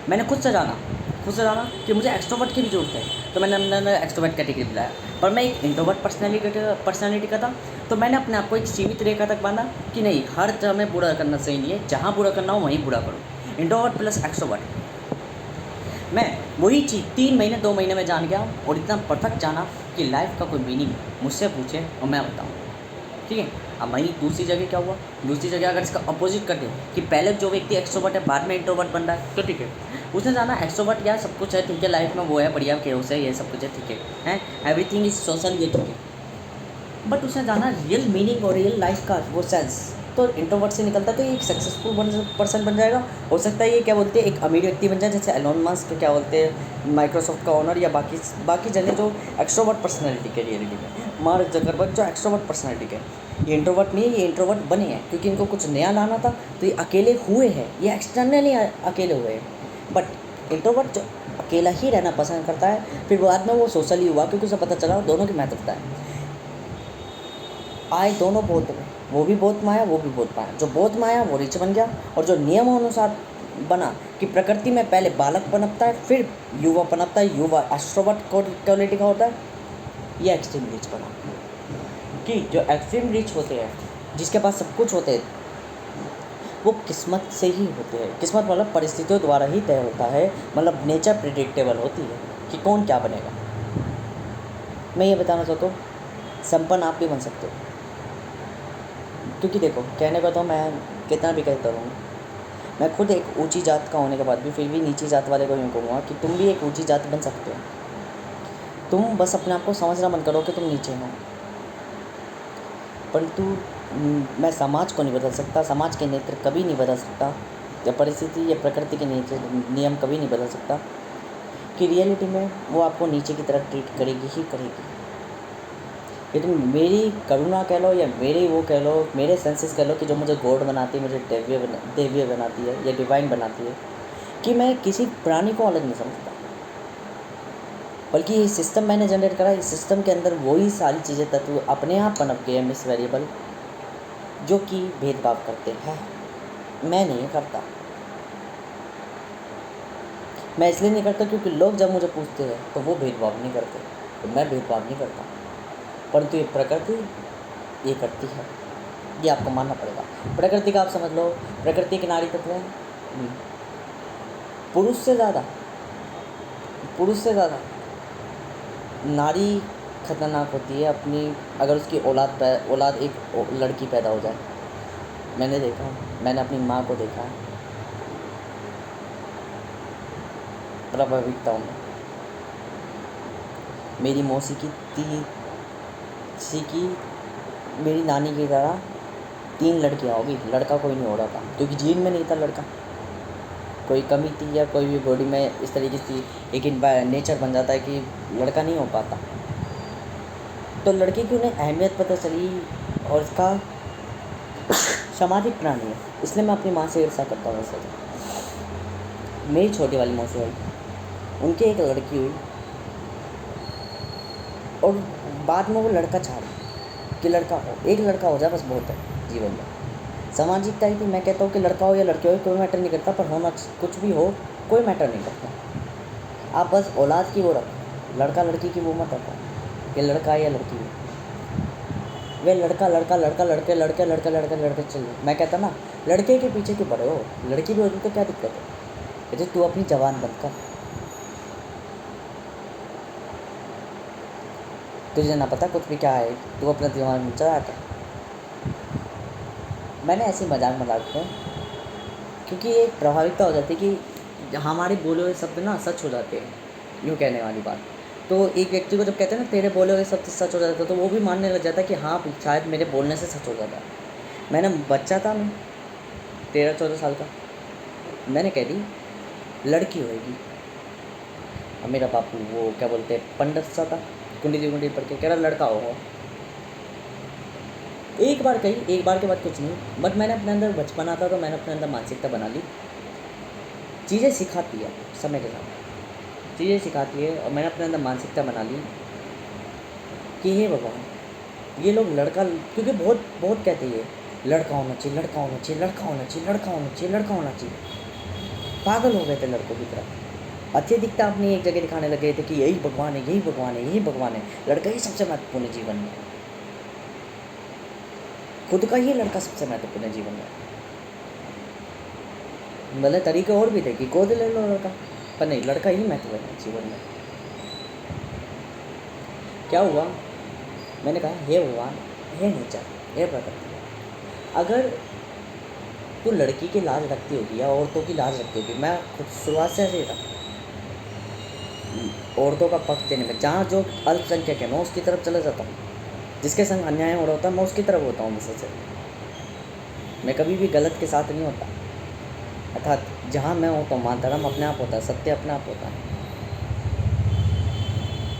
Speaker 1: मैंने खुद से जाना कि मुझे एक्सट्रोवर्ट की भी ज़रूरत है, तो मैंने अपने अंदर एक्सट्रोवर्ट कैटेगरी दिलाया। पर मैं एक इंट्रोवर्ट पर्सनैलिटी का था, तो मैंने अपने आप को एक सीमित रेखा तक बांधा कि नहीं, हर समय बुरा करना सही नहीं है, जहाँ बुरा करना हो वहीं बुरा करो। इंट्रोवर्ट प्लस एक्सट्रोवर्ट, मैं वही चीज़ 3 महीने 2 महीने में जान गया, और इतना परफेक्ट जाना कि लाइफ का कोई मीनिंग मुझसे पूछे और मैं बताऊँ, ठीक है। अब वहीं दूसरी जगह क्या हुआ, दूसरी जगह अगर इसका अपोजिट कर दें कि पहले जो व्यक्ति एक्सट्रोवर्ट है बाद में इंट्रोवर्ट बन रहा है, तो ठीक है, उसने जाना एक्सट्रोवर्ट यार सब कुछ है, ठीक है, लाइफ में वो है, बढ़िया केओस है, ये सब कुछ है, ठीक है, एवरीथिंग इज सोशल, ये ठीक है। बट उसने जाना रियल मीनिंग और रियल लाइफ का वो सेंस, तो इंट्रोवर्ट से निकलता है तो ये एक सक्सेसफुल पर्सन बन जाएगा। हो सकता है ये क्या बोलते हैं, एक अमीर व्यक्ति बन जाए, जैसे एलोन मस्क क्या बोलते हैं, माइक्रोसॉफ्ट का ओनर, या बाकी जने जो एक्सट्रोवर्ट पर्सनैलिटी के रियलिटी में, मार्क जकरबर्ग जो एक्सट्रोवर्ट पर्सनैलिटी के, ये इंट्रोवर्ट नहीं है, ये इंट्रोवर्ट बने हैं क्योंकि इनको कुछ नया लाना था, तो ये अकेले हुए हैं, ये एक्सटर्नली अकेले हुए हैं। बट इंट्रोवर्ट जो अकेला ही रहना पसंद करता है, फिर बाद में वो सोशली हुआ क्योंकि उसे पता चला दोनों की महत्वता है। आए दोनों बोध में, वो भी बोध माया, वो भी बोध माया। जो बोध माया वो रिच बन गया, और जो नियमों अनुसार बना कि प्रकृति में पहले बालक पनपता है फिर युवा पनपता है, युवा एक्सट्रोवर्ट क्वालिटी का होता है, ये एक्सट्रीम रिच बना। कि जो एक्सट्रीम रिच होते हैं, जिसके पास सब कुछ होते हैं, वो किस्मत से ही होते हैं। किस्मत मतलब परिस्थितियों द्वारा ही तय होता है, मतलब नेचर प्रिडिक्टेबल होती है कि कौन क्या बनेगा। मैं ये बताना चाहता हूँ, संपन्न आप भी बन सकते हो, क्योंकि देखो कहने का तो मैं कितना भी कहता रहूँ, मैं खुद एक ऊंची जात का होने के बाद भी फिर भी नीची जात वाले को यूँ कहूँगा कि तुम भी एक ऊंची जात बन सकते हो। तुम बस अपने आप को समझना बंद करो कि तुम नीचे हो। परंतु मैं समाज को नहीं बदल सकता, समाज के नेत्र कभी नहीं बदल सकता, या परिस्थिति या प्रकृति के नियम कभी नहीं बदल सकता, कि रियलिटी में वो आपको नीचे की तरफ ट्रीट करेगी ही करेगी। ये तुम मेरी करुणा कह लो या मेरे वो कह लो, मेरे सेंसेस कह लो कि जो मुझे गॉड बनाती है, मुझे देव्य बनाती है या डिवाइन बनाती है, कि मैं किसी प्राणी को अलग नहीं समझता, बल्कि ये सिस्टम मैंने जनरेट करा, इस सिस्टम के अंदर वही सारी चीज़ें तत्व अपने आप पनप गए हैं, मिस वेरिएबल, जो कि भेदभाव करते हैं। मैं नहीं करता, मैं इसलिए नहीं करता क्योंकि लोग जब मुझे पूछते हैं तो वो भेदभाव नहीं करते, तो मैं भेदभाव नहीं करता, परंतु ये प्रकृति ये करती है, ये आपको मानना पड़ेगा। प्रकृति का आप समझ लो, प्रकृति के नारी तत्व हैं पुरुष से ज़्यादा नारी खतरनाक होती है अपनी, अगर उसकी औलाद एक लड़की पैदा हो जाए। मैंने देखा, मैंने अपनी माँ को देखा प्रभाविकताओं में। मेरी मौसी की सी की मेरी नानी की तरह 3 लड़कियाँ होगी, लड़का कोई नहीं हो रहा था क्योंकि जीन में नहीं था लड़का। कोई कमी थी या कोई भी बॉडी में इस तरीके से थी, लेकिन बाय नेचर बन जाता है कि लड़का नहीं हो पाता। तो लड़के की उन्हें अहमियत पता चली और इसका सामाजिक प्राणी है, इसलिए मैं अपनी माँ से ईर्ष्या करता हूँ। वैसे तो मेरी छोटी वाली मौसी आई, उनकी एक लड़की हुई और बाद में वो लड़का चाह रही कि लड़का हो, एक लड़का हो जाए बस बहुत है जीवन में। सामाजिकता ही थी। मैं कहता हूँ कि लड़का हो या लड़की हो कोई मैटर नहीं करता, पर होना कुछ भी हो कोई मैटर नहीं करता। आप बस औलाद की वो रखो, लड़का लड़की की वो मत रखो कि लड़का है या लड़की है। वे लड़का लड़का लड़का लड़के लड़के लड़के लड़के लड़के चलिए। मैं कहता ना, लड़के के पीछे क्यों पड़े हो, लड़की भी होती तो क्या दिक्कत है। कहते तू अपनी जवान बंद कर, तुझे ना पता कुछ भी क्या है, तू अपना दिमाग में चला कर। मैंने ऐसे मजाक में, क्योंकि एक प्रभाविकता हो जाती है कि हमारे बोले हुए शब्द ना सच हो जाते हैं, यूँ कहने वाली बात। तो एक व्यक्ति को जब कहते हैं ना तेरे बोले हुए शब्द सच हो जाता है, तो वो भी मानने लग जाता है कि हाँ शायद मेरे बोलने से सच हो जाता है। मैंने बच्चा था, मैं 13-14 साल का, मैंने कह दी लड़की होएगी। अब मेरा बापू वो क्या बोलते हैं पंडित सा था, कुंडली पढ़ के कह रहा लड़का होगा। एक बार कही, एक बार के बाद कुछ नहीं, बट मैंने अपने अंदर बचपना था तो मैंने अपने अंदर मानसिकता बना ली। चीज़ें सिखाती है समय के साथ, चीज़ें सिखाती है, और मैंने अपने अंदर मानसिकता बना ली कि हे भगवान ये लोग लड़का, क्योंकि बहुत बहुत कहते हैं लड़का होना चाहिए, लड़का होना चाहिए, लड़का होना चाहिए, लड़का होना चाहिए, लड़का होना चाहिए। पागल हो गए थे लड़कों की तरह, अत्यधिकता अपनी एक जगह दिखाने लगे थे कि यही भगवान है, यही भगवान है, यही भगवान है, लड़का ही सबसे महत्वपूर्ण है जीवन में, खुद का ही लड़का सबसे महत्वपूर्ण है जीवन में। भले तरीके और भी थे कि गोद ले लो लड़का, पर नहीं, लड़का ही महत्वपूर्ण है जीवन में। क्या हुआ, मैंने कहा हे भगवान, हे नेचर, हे प्रकृति, अगर तू लड़की की लाज रखती होगी या औरतों की लाज रखती होगी, मैं खुद शुरुआत से ऐसे ही था, औरतों का पक्ष देने में, जहाँ जो अल्पसंख्यक है मैं उसकी तरफ चला जाता हूँ, जिसके संग अन्याय हो रहा होता है मैं उसकी तरफ होता हूँ हमेशा से। मैं कभी भी गलत के साथ नहीं होता, अर्थात जहाँ मैं होता हूँ, धर्म अपने आप होता है, सत्य अपने आप होता है।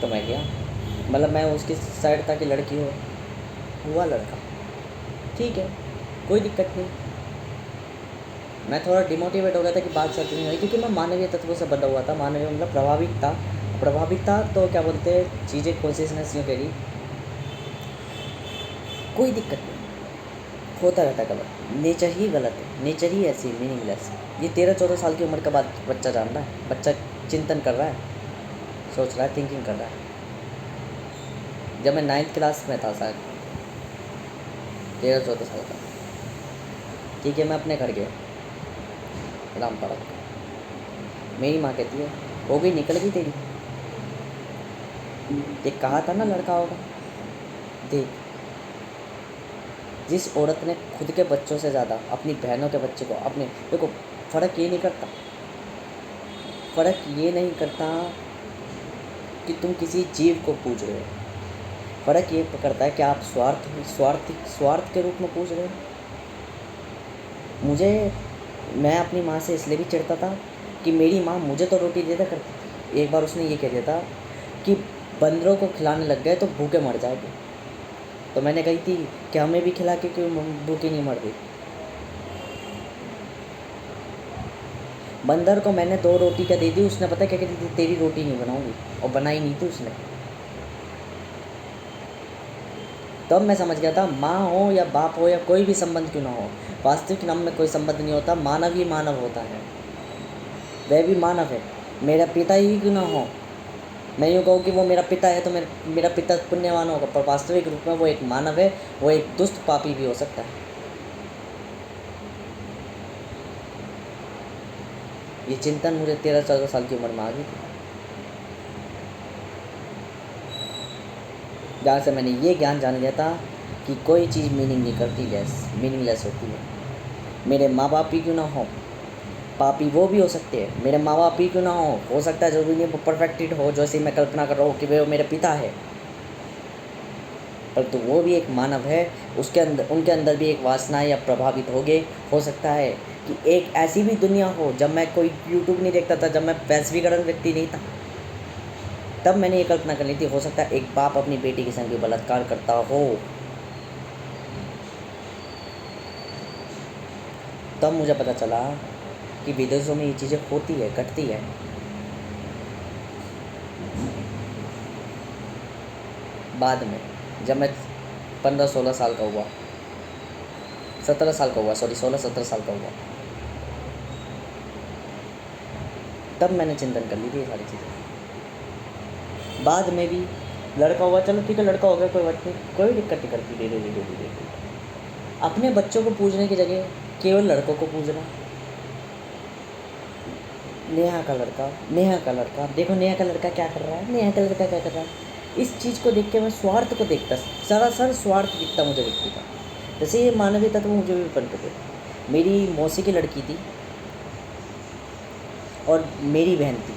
Speaker 1: तो मैं गया, मतलब मैं उसकी साइड था कि लड़की हो, हुआ लड़का, ठीक है कोई दिक्कत नहीं। मैं थोड़ा डिमोटिवेट हो गया था कि बात सच नहीं हुई, क्योंकि मैं मानवीय तत्वों से बंधा हुआ था। मानवीय मतलब प्रभाविकता तो क्या बोलते हैं, चीज़ें कॉन्शियसनेस यूँ कह कोई दिक्कत नहीं, होता रहता है गलत, नेचर ही गलत है, नेचर ही ऐसी मीनिंगलेस। ये 13-14 साल की उम्र का बात बच्चा जान रहा है, बच्चा चिंतन कर रहा है, सोच रहा है, थिंकिंग कर रहा है। जब मैं 9th क्लास में था शायद, 13-14 साल का, ठीक है, मैं अपने घर गया रामपाड़ा, मेरी माँ कहती है हो गई, निकल गई तेरी, देख कहा था ना लड़का होगा। देख, जिस औरत ने खुद के बच्चों से ज़्यादा अपनी बहनों के बच्चे को अपने, देखो फ़र्क ये नहीं करता, फ़र्क ये नहीं करता कि तुम किसी जीव को पूज रहे हो, फ़र्क ये करता है कि आप स्वार्थ के रूप में पूज रहे हो। मैं अपनी माँ से इसलिए भी चिढ़ता था कि मेरी माँ मुझे तो रोटी देता करती थी, एक बार उसने ये कह दिया था कि बंदरों को खिलाने लग गए तो भूखे मर जाएंगे। तो मैंने कही थी कि हमें भी खिला के क्यों भूखे नहीं मर गई। बंदर को मैंने 2 रोटी क्या दे दी, उसने पता क्या कहती थी, तेरी रोटी नहीं बनाऊंगी, और बनाई नहीं थी उसने। तब मैं समझ गया था, माँ हो या बाप हो या कोई भी संबंध क्यों ना हो, वास्तविक नाम में कोई संबंध नहीं होता, मानव ही मानव होता है, वह भी मानव है। मेरा पिता ही क्यों ना हो, मैं यूँ कहूँ कि वो मेरा पिता है तो मेरा पिता पुण्यवान होगा, पर वास्तविक रूप में वो एक मानव है, वो एक दुष्ट पापी भी हो सकता है। ये चिंतन मुझे 13-14 साल की उम्र में आ गई थी। जहाँ से मैंने ये ज्ञान जान लिया था कि कोई चीज़ मीनिंग नहीं करती, मीनिंगलेस होती है। मेरे माँ बाप ही क्यों ना हो, पापी वो भी हो सकते हैं। मेरे माँ बाप ही क्यों ना हो सकता है जरूरी नहीं वो परफेक्टेड हो जैसे मैं कल्पना कर रहा हूँ कि वो मेरे पिता है, परंतु वो भी एक मानव है, उसके अंदर उनके अंदर भी एक वासना या प्रभावित हो सकता है कि एक ऐसी भी दुनिया हो। जब मैं कोई यूट्यूब नहीं देखता था, जब मैं वैश्वीकरण व्यक्ति नहीं था, तब मैंने ये कल्पना कर ली थी हो सकता है एक बाप अपनी बेटी के संग भी बलात्कार करता हो। तब मुझे पता चला कि विदेशों में ये चीज़ें होती है, घटती है। बाद में जब मैं 15-16 साल का हुआ, 17 साल का हुआ, सॉरी 16-17 साल का हुआ, तब मैंने चिंतन कर ली थी ये सारी चीज़ें। बाद में भी लड़का हुआ, चलो ठीक है लड़का हो गया, कोई बात नहीं, कोई दिक्कत नहीं करती। धीरे धीरे धीरे धीरे अपने बच्चों को पूजने की जगह केवल लड़कों को पूजना। नेहा का लड़का, देखो नेहा का लड़का क्या कर रहा है, नेहा का लड़का क्या कर रहा है। इस चीज़ को देख के मैं स्वार्थ को देखता, सरासर स्वार्थ दिखता मुझे व्यक्ति का। जैसे ये मानवीय तत्व मुझे भी बनते थे। मेरी मौसी की लड़की थी और मेरी बहन थी,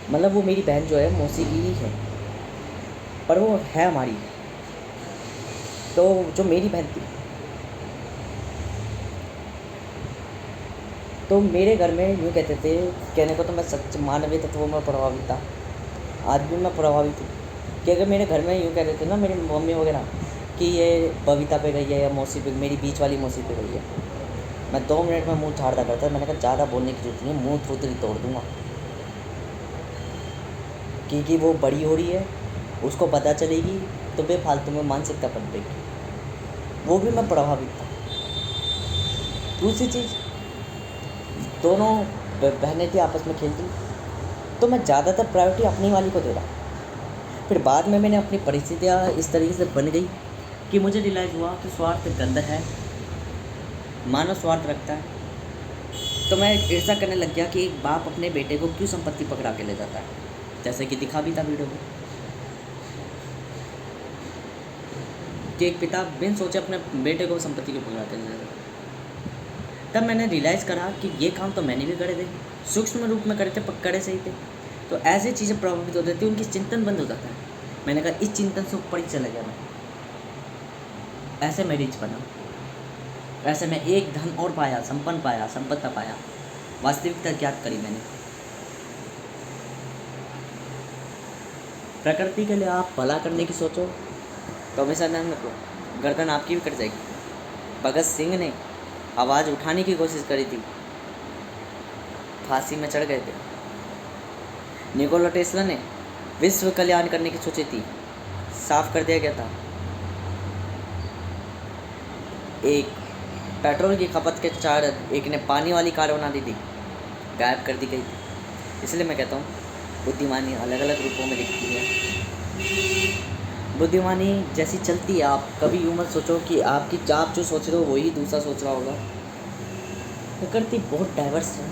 Speaker 1: मतलब वो मेरी बहन जो है मौसी की ही है, पर वो है हमारी। तो जो मेरी बहन थी, तो मेरे घर में यूँ कहते थे, कहने को तो मैं सच मानवीय तत्वों में प्रभावित था, आज भी मैं प्रभावित हूँ। कि अगर मेरे घर में यूँ कहते थे ना मेरी मम्मी वगैरह कि ये बबीता पे गई है या मौसी पे, मेरी बीच वाली मौसी पे गई है, मैं 2 मिनट में मुंह झाड़ता करता। मैंने कहा ज़्यादा बोलने की जरूरत नहीं है, मुँह थूथरी तोड़ दूँगा, क्योंकि वो बड़ी हो रही है, उसको पता चलेगी तो बेफालतू में मानसिकता पनपेगी। वो भी मैं प्रभावित था। दूसरी चीज़, दोनों बहनें थी आपस में खेलती, तो मैं ज़्यादातर प्रायोरिटी अपनी वाली को दे रहा। फिर बाद में मैंने अपनी परिस्थितियाँ इस तरीके से बन गई कि मुझे रियलाइज़ हुआ कि स्वार्थ गंदा है, मानव स्वार्थ रखता है। तो मैं ऐसा करने लग गया कि एक बाप अपने बेटे को क्यों संपत्ति पकड़ा के ले जाता है, जैसे कि दिखा भी था वीडियो में कि एक पिता बिन सोचे अपने बेटे को संपत्ति क्यों पकड़ाते ले जाता है। तब मैंने रियलाइज़ करा कि ये काम तो मैंने भी करे थे, सूक्ष्म रूप में करे थे, पकड़े सही थे। तो ऐसे चीज़ें प्रभावित हो जाती है, उनकी चिंतन बंद हो जाता है। मैंने कहा इस चिंतन से ऊपर ही चला गया मैं, ऐसे मैं रिच बना, ऐसे मैं एक धन और पाया, संपन्न पाया, संपत्ति पाया, वास्तविकता ज्ञात करी मैंने। प्रकृति के लिए आप भला करने की सोचो तो हमेशा ध्यान रखो गर्दन आपकी भी कट जाएगी। भगत सिंह ने आवाज़ उठाने की कोशिश करी थी, फांसी में चढ़ गए थे। निकोला टेस्ला ने विश्व कल्याण करने की सोची थी, साफ कर दिया गया था। एक पेट्रोल की खपत के चार एक ने पानी वाली कार बना दी थी, गायब कर दी गई थी। इसलिए मैं कहता हूँ बुद्धिमानी अलग अलग रूपों में दिखती है। बुद्धिमानी जैसी चलती है, आप कभी यूँ मत सोचो कि आप जो सोच रहे हो वही दूसरा सोच रहा होगा। प्रकृति बहुत डाइवर्स है,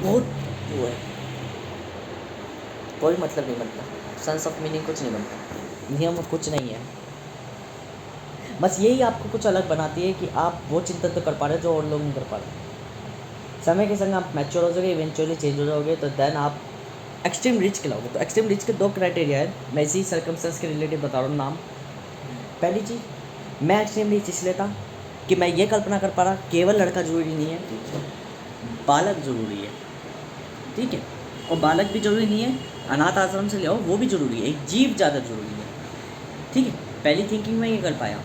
Speaker 1: बहुत वो है, कोई मतलब नहीं बनता, सेंस ऑफ मीनिंग कुछ नहीं बनता, नियम कुछ नहीं है। बस यही आपको कुछ अलग बनाती है कि आप वो चिंतन तो कर पा रहे हो जो और लोग नहीं कर पा रहे। समय के संग आप मैच्योर हो जाओगे, इवेंचुअली चेंज हो जाओगे, तो देन आप एक्सट्रीम रिच कहलाओगे। तो एक्सट्रीम रिच के 2 क्राइटेरिया है, मैं इसी सर्कमस्टेंस के रिलेटेड बता रहा हूँ नाम। पहली चीज़, मैं एक्सट्रीम रिच इसलिए था कि मैं ये कल्पना कर पा रहा केवल लड़का ज़रूरी नहीं है, बालक ज़रूरी है, ठीक है, और बालक भी ज़रूरी नहीं है, अनाथ आश्रम से ले आओ वो भी ज़रूरी है, एक जीव ज़्यादा ज़रूरी है, ठीक है। पहली थिंकिंग मैं ये कर पाया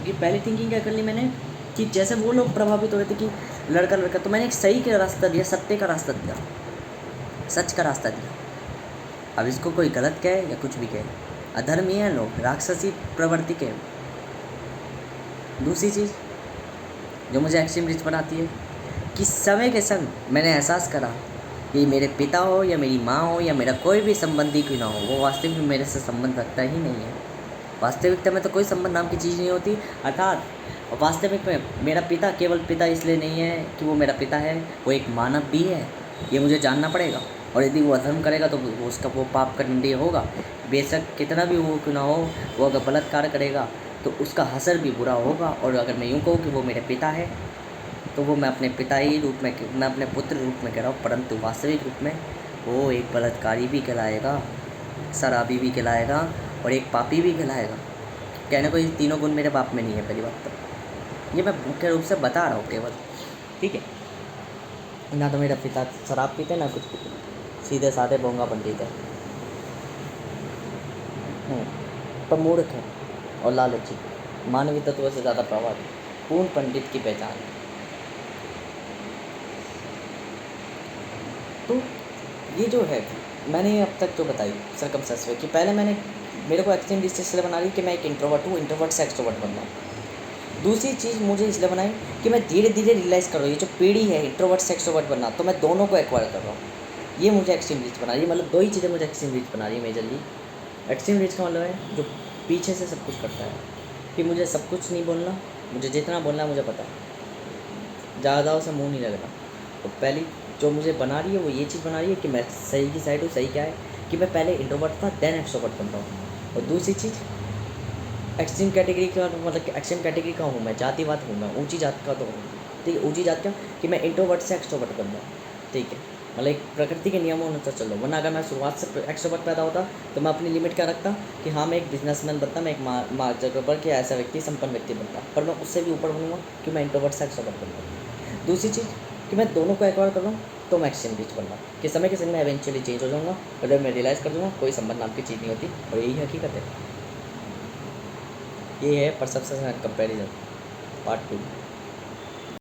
Speaker 1: कि पहली थिंकिंग क्या कर ली मैंने कि जैसे वो लोग प्रभावित हो रहे थे कि लड़का लड़का, तो मैंने एक सही का रास्ता दिया, सत्य का रास्ता दिया, सच का रास्ता दिया। अब इसको कोई गलत कहे या कुछ भी कहे, अधर्मी है लोग, राक्षसी प्रवृत्ति के। दूसरी चीज़ जो मुझे एक्सट्रीम रिच बनाती है कि समय के संग मैंने एहसास करा कि मेरे पिता हो या मेरी माँ हो या मेरा कोई भी संबंधी क्यों ना हो, वो वास्तविक में मेरे से संबंध रखता ही नहीं है। वास्तविकता में तो कोई संबंध नाम की चीज़ नहीं होती। अर्थात वास्तविक में मेरा पिता केवल पिता इसलिए नहीं है कि वो मेरा पिता है, वो एक मानव भी है, ये मुझे जानना पड़ेगा। और यदि वो अधर्म करेगा तो वो उसका वो पाप का दंडनीय होगा। बेशक कितना भी वो क्यों ना हो, वो अगर बलात्कार करेगा तो उसका हशर भी बुरा होगा। और अगर मैं यूँ कहूँ कि वो मेरे पिता है, तो वो मैं अपने पिता ही रूप में, मैं अपने पुत्र रूप में कह रहा हूँ, परंतु वास्तविक रूप में वो एक बलात्कारी भी कहलाएगा, शराबी भी कहलाएगा और एक पापी भी कहलाएगा। कहने को ये तीनों गुण मेरे बाप में नहीं है, पहली बात तो ये मैं मुख्य रूप से बता रहा हूँ केवल, ठीक है। ना तो मेरा पिता शराब पीते ना कुछ पीते, सीधे साधे बोंगा पंडित है। पर मूर्ख है और लालची, मानवीय तत्व से ज़्यादा प्रभावी, पूर्ण पंडित की पहचान है। तो ये जो है, मैंने अब तक जो बताई सरकमस्टेंस में, कि पहले मेरे को एक्सट्रीम लिस्ट इसलिए बना रही कि मैं एक इंट्रोवर्ट हूँ, इंट्रोवर्ट से एक्सट्रोवर्ट बन रहा हूँ। दूसरी चीज़ मुझे इसलिए बनाई कि मैं धीरे धीरे रियलाइज़ कर रहा हूँ ये जो पीढ़ी है इंट्रोवर्ट से एक्सट्रोवर्ट बनना, तो मैं दोनों को एक्वायर कर रहा हूँ। ये मुझे एक्सट्रीम लिस्ट बना रही है, मतलब दो ही चीज़ें मुझे एक्सट्रीम लिस्ट बना रही है मेजरली। एक्सट्रीम लिस्ट का मतलब है जो पीछे से सब कुछ करता है, कि मुझे सब कुछ नहीं बोलना, मुझे जितना बोलना है मुझे पता है, ज़्यादा से मुँह नहीं लगना। तो पहली जो मुझे बना रही है वो ये चीज़ बना रही है कि मैं सही की साइड हूँ। सही क्या है कि मैं पहले इंट्रोवर्ट था, देन एक्सट्रोवर्ट बन रहा हूँ। और दूसरी चीज़ एक्सट्रीम कैटेगरी का, मतलब एक्सट्रीम कैटेगरी का हूँ मैं, जातिवाद हूँ मैं, ऊंची जात का तो हूँ, ठीक है। ऊंची जात का कि मैं इंट्रोवर्ट से एक्सट्रोवर्ट बन रहा हूँ, ठीक है। मतलब एक प्रकृति के नियमों अनुसार चल रहा हूँ। वरना अगर मैं शुरुआत से एक्सट्रोवर्ट पैदा होता तो मैं अपनी लिमिट क्या रखता कि हाँ मैं एक बिजनेसमैन बनता, मैं एक मार्क जगरबर्ग या ऐसा व्यक्ति, संपन्न व्यक्ति बनता। पर मैं उससे भी ऊपर बनूंगा कि मैं इंट्रोवर्ट से एक्सट्रोवर्ट बनूँगा। दूसरी चीज़ कि मैं दोनों को एक्वायर कर रहा हूँ, तो मैं एक्सट्रीम रिच बन रहा हूँ कि समय के संग मैं एवेंचुअली चेंज हो जाऊँगा। और जब मैं रियलाइज़ कर दूँगा कोई संबंध नाम की चीज़ नहीं होती, और यही हकीकत है। ये है परसेप्शन एंड कंपैरिजन पार्ट 2।